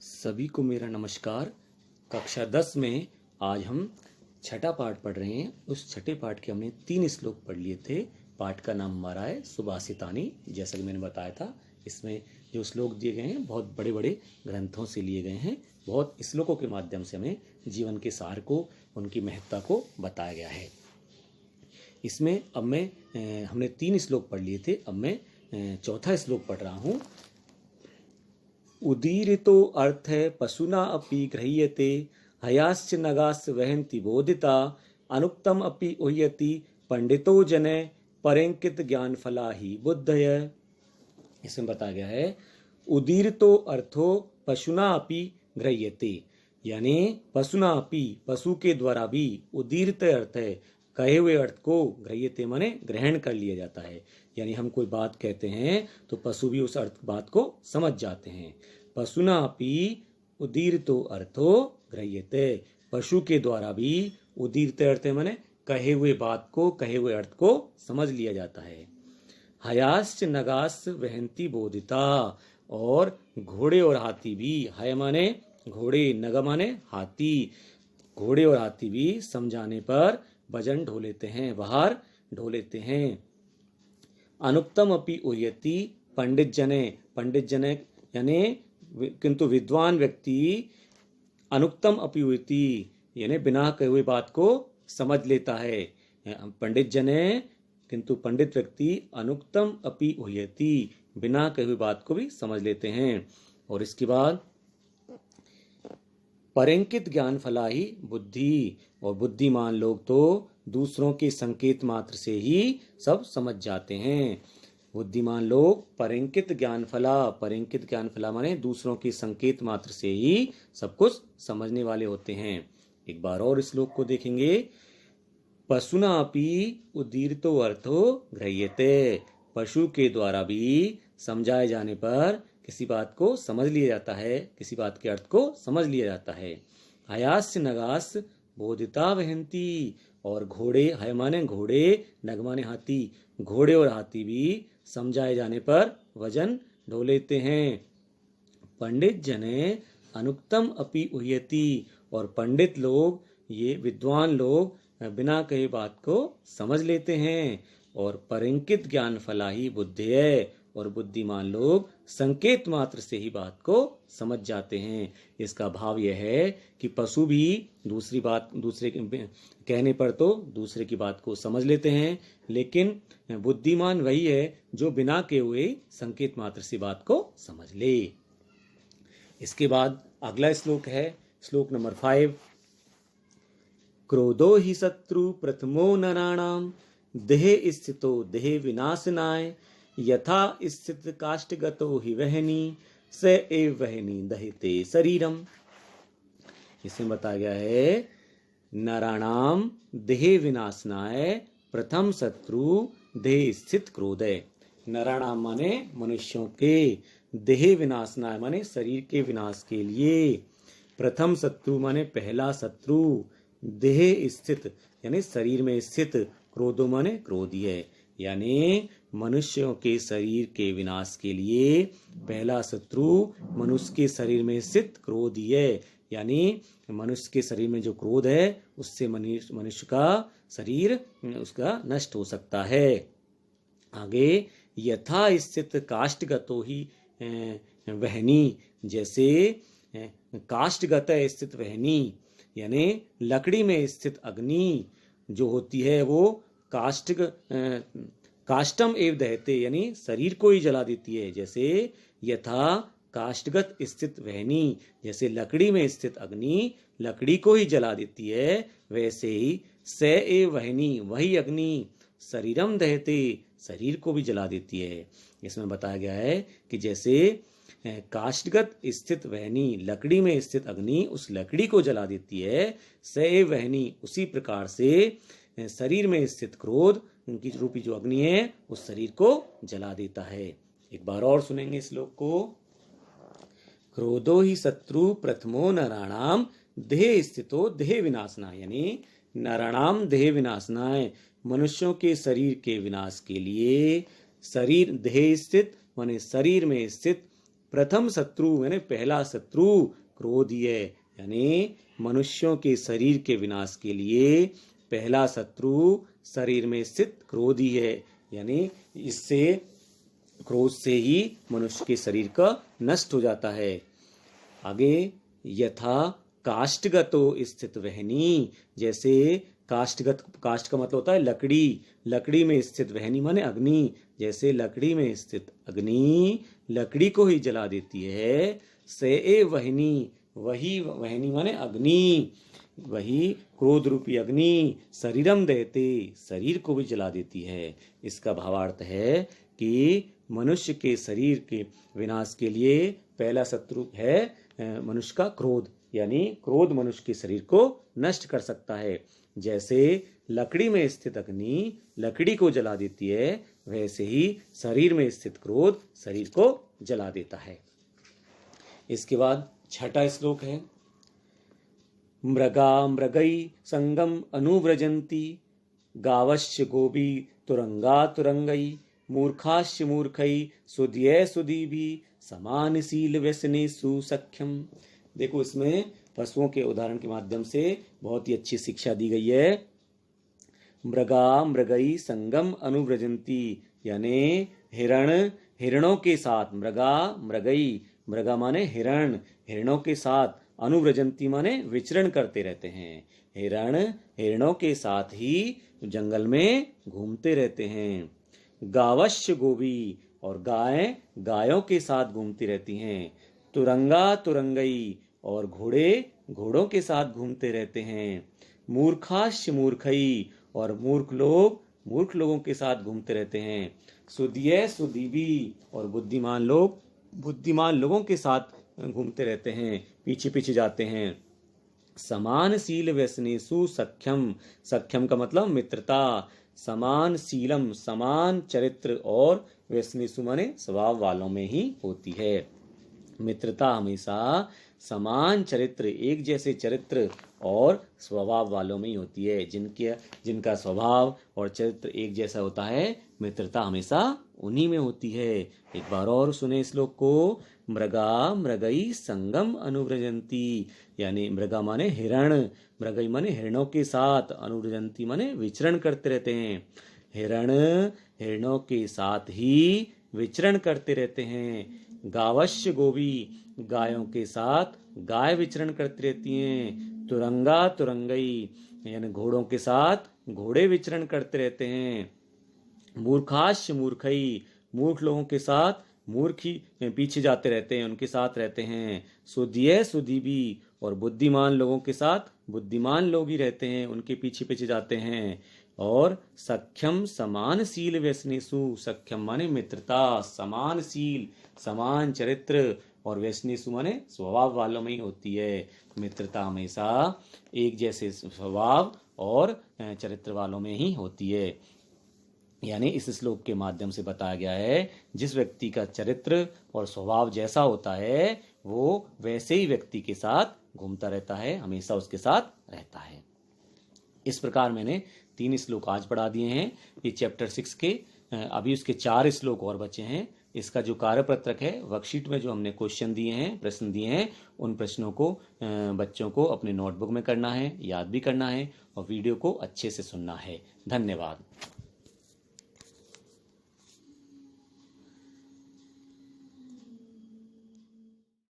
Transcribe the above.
सभी को मेरा नमस्कार। कक्षा 10 में आज हम छठा पाठ पढ़ रहे हैं। उस छठे पाठ के हमने 3 श्लोक पढ़ लिए थे। पाठ का नाम हमारा है सुभाषितानी। जैसा कि मैंने बताया था, इसमें जो श्लोक दिए गए हैं बहुत बड़े बड़े ग्रंथों से लिए गए हैं। बहुत श्लोकों के माध्यम से हमें जीवन के सार को, उनकी महत्ता को बताया गया है। इसमें अब हमने 3 श्लोक पढ़ लिए थे। अब मैं चौथा श्लोक पढ़ रहा हूँ। उदीरितो अर्थ पशुना अपि गृह्यते हयाश्च नगाश्च वहन्ति बोधिता अनुक्तम अपि उह्यति पंडितो जने परेंकित ज्ञान फला ही बुद्धय। इसमें बताया गया है उदीरितो अर्थो पशुना अपि गृह्यते, यानी पशुना अपि, पशु के द्वारा भी, उदीरित अर्थ है कहे हुए अर्थ को, गृह्यते माने ग्रहण कर लिया जाता है। यानी हम कोई बात कहते हैं तो पशु भी उस अर्थ बात को समझ जाते हैं। पशुना अपि उदीरितो अर्थो गृह्यते, पशु के द्वारा भी उदीरित अर्थ माने कहे हुए बात को, कहे हुए अर्थ को समझ लिया जाता है। हयाश्च नगाश्च वहन्ति बोधिता, और घोड़े और हाथी भी, हय माने घोड़े, नग माने हाथी, घोड़े और हाथी भी समझाने पर वजन ढो लेते हैं, बाहर ढो लेते हैं। अनुक्तम अपि उह्यति पंडित जने यानी किंतु विद्वान व्यक्ति अनुक्तम अपि उह्यति यानी बिना कहे हुए बात को समझ लेता है। पंडित जने किंतु पंडित व्यक्ति अनुक्तम अपि उह्यति, बिना कही हुई बात को भी समझ लेते हैं। और इसके बाद परेंकित ज्ञान फला ही बुद्धि, और बुद्धिमान लोग तो दूसरों के संकेत मात्र से ही सब समझ जाते हैं। बुद्धिमान लोग परेंकित ज्ञान फला माने दूसरों के संकेत मात्र से ही सब कुछ समझने वाले होते हैं। एक बार और इस श्लोक को देखेंगे। पशुना अपि उदीरितो अर्थो गृह्यते, पशु के द्वारा भी समझाए जाने पर किसी बात को समझ लिया जाता है, किसी बात के अर्थ को समझ लिया जाता है। हयास्य नगास बोधिता वहन्ति, और घोड़े, हय माने घोड़े, नग माने हाथी, घोड़े और हाथी भी समझाए जाने पर वजन ढो लेते हैं। पंडित जने अनुक्तम अपि उह्यति, और पंडित लोग, ये विद्वान लोग बिना कही बात को समझ लेते हैं। और परेंकित ज्ञान फला ही बुद्धि, और बुद्धिमान लोग संकेत मात्र से ही बात को समझ जाते हैं। इसका भाव यह है कि पशु भी दूसरे के कहने पर तो दूसरे की बात को समझ लेते हैं, लेकिन बुद्धिमान वही है जो बिना कहे हुए संकेत मात्र से बात को समझ ले। इसके बाद अगला श्लोक है श्लोक नंबर 5। क्रोधो ही शत्रु प्रथमो नराणाम देह स्थितो देह विनाशनाय यथा स्थित काष्ठगतो ही वहनी स एव वहनी दहिते शरीरम। इसमें बताया गया है नराणाम देह विनाशनाय प्रथम शत्रु देह स्थित क्रोध है। नराणाम माने मनुष्यों के, देह विनाशनाय माने शरीर के विनाश के लिए, प्रथम शत्रु माने पहला शत्रु, देह स्थित यानी शरीर में स्थित, क्रोधो माने क्रोधी है। यानी मनुष्यों के शरीर के विनाश के लिए पहला शत्रु मनुष्य के शरीर में स्थित क्रोध ही है। यानी मनुष्य के शरीर में जो क्रोध है उससे मनुष्य का शरीर उसका नष्ट हो सकता है। आगे यथा स्थित काष्ठगतो ही वहनी, जैसे काष्ठगत स्थित वहनी यानी लकड़ी में स्थित अग्नि जो होती है वो काष्टम एव दहते यानी शरीर को ही जला देती है। जैसे यथा काष्ठगत स्थित वहनी, जैसे लकड़ी में स्थित अग्नि लकड़ी को ही जला देती है, वैसे ही स एव वहनी, वही अग्नि शरीरम दहते शरीर को भी जला देती है। इसमें बताया गया है कि जैसे काष्ठगत स्थित वहनी, लकड़ी में स्थित अग्नि उस लकड़ी को जला देती है, स एव वहनी उसी प्रकार से शरीर में स्थित क्रोध, उनकी रूपी जो अग्नि है उस शरीर को जला देता है। एक बार और सुनेंगे श्लोक को। क्रोधो ही शत्रु प्रथमो नराणाम देह स्थितो देह विनाशनाय, यानी नराणाम देह विनाशनाय मनुष्यों के शरीर के विनाश के लिए, शरीर देह स्थित माने शरीर में स्थित, प्रथम शत्रु यानी पहला शत्रु क्रोध ही है, यानी मनुष्यों के शरीर के विनाश के लिए पहला शत्रु शरीर में स्थित क्रोध ही है, यानी इससे क्रोध से ही मनुष्य के शरीर का नष्ट हो जाता है। आगे यथा काष्ठगतो स्थित वहनी, जैसे काष्ठगत, काष्ठ का मतलब होता है लकड़ी, लकड़ी में स्थित वहनी माने अग्नि, जैसे लकड़ी में स्थित अग्नि लकड़ी को ही जला देती है, से वहनी, वही वहनी माने अग्नि, वही क्रोध रूपी अग्नि शरीरम दहते, शरीर को भी जला देती है। इसका भावार्थ है कि मनुष्य के शरीर के विनाश के लिए पहला शत्रु है मनुष्य का क्रोध, यानी क्रोध मनुष्य के शरीर को नष्ट कर सकता है। जैसे लकड़ी में स्थित अग्नि लकड़ी को जला देती है, वैसे ही शरीर में स्थित क्रोध शरीर को जला देता है। इसके बाद छठा श्लोक है, मृगा मृगई संगम अनुव्रजंती, गावश्य गोपी तुरंगा तुरंगई, मूर्खाश्च मूर्खई सुधिये सुधीभि, समानशील व्यसनेषु सख्यम। देखो इसमें पशुओं के उदाहरण के माध्यम से बहुत ही अच्छी शिक्षा दी गई है। मृगा मृगई संगम अनुव्रजंती, यानी हिरण हिरणों के साथ, मृगा मृगई, मृगा माने हिरण, हिरणों के साथ, अनुव्रजंती माने विचरण करते रहते हैं। हिरण हिरणों के साथ ही जंगल में घूमते रहते हैं। गावश्य गोवी, और गाय गायों के साथ घूमती रहती हैं। तुरंगा तुरंगई, और घोड़े घोड़ों के साथ घूमते रहते हैं। मूर्खाश्च मूर्खई, और मूर्ख लोगों के साथ घूमते रहते हैं। सुधिये सुधीभी, और बुद्धिमान लोगों के साथ घूमते रहते हैं, पीछे पीछे जाते हैं। समानशील व्यसनेषु सख्यम, सख्यम का मतलब मित्रता, समान शीलम समान चरित्र, और व्यसनेषु माने स्वभाव वालों में ही होती है। मित्रता हमेशा समान चरित्र, एक जैसे चरित्र और स्वभाव वालों में ही होती है। जिनका स्वभाव और चरित्र एक जैसा होता है, मित्रता हमेशा उन्हीं में होती है। एक बार और सुने श्लोक को, मृगा मृगई संगम अनुव्रजंती, यानी मृगा माने हिरण, मृगई माने हिरणों के साथ, अनुव्रजंती माने विचरण करते रहते हैं। हिरण हिरणों के साथ ही विचरण करते रहते हैं। गावश्य गोवी, गायों के साथ गाय विचरण करती रहती हैं। तुरंगा तुरंगई, यानी घोड़ों के साथ घोड़े विचरण करते रहते हैं। मूर्खाश्च मूर्खई, मूर्ख लोगों के साथ मूर्खी पीछे जाते रहते हैं, उनके साथ रहते हैं। सुधिये सुधीभी, और बुद्धिमान लोगों के साथ बुद्धिमान लोग ही रहते हैं, उनके पीछे पीछे जाते हैं। और सख्यम समानशील व्यसनेषु, सख्यम माने मित्रता, समानशील समान चरित्र, और व्यसनेषु माने स्वभाव वालों में ही होती है। मित्रता हमेशा एक जैसे स्वभाव और चरित्र वालों में ही होती है। यानी इस श्लोक के माध्यम से बताया गया है, जिस व्यक्ति का चरित्र और स्वभाव जैसा होता है, वो वैसे ही व्यक्ति के साथ घूमता रहता है, हमेशा उसके साथ रहता है। इस प्रकार मैंने 3 श्लोक आज पढ़ा दिए हैं। ये चैप्टर 6 के अभी उसके 4 श्लोक और बचे हैं। इसका जो कार्यपत्रक है, वर्कशीट में जो हमने क्वेश्चन दिए हैं, प्रश्न दिए हैं, उन प्रश्नों को बच्चों को अपने नोटबुक में करना है, याद भी करना है, और वीडियो को अच्छे से सुनना है। धन्यवाद।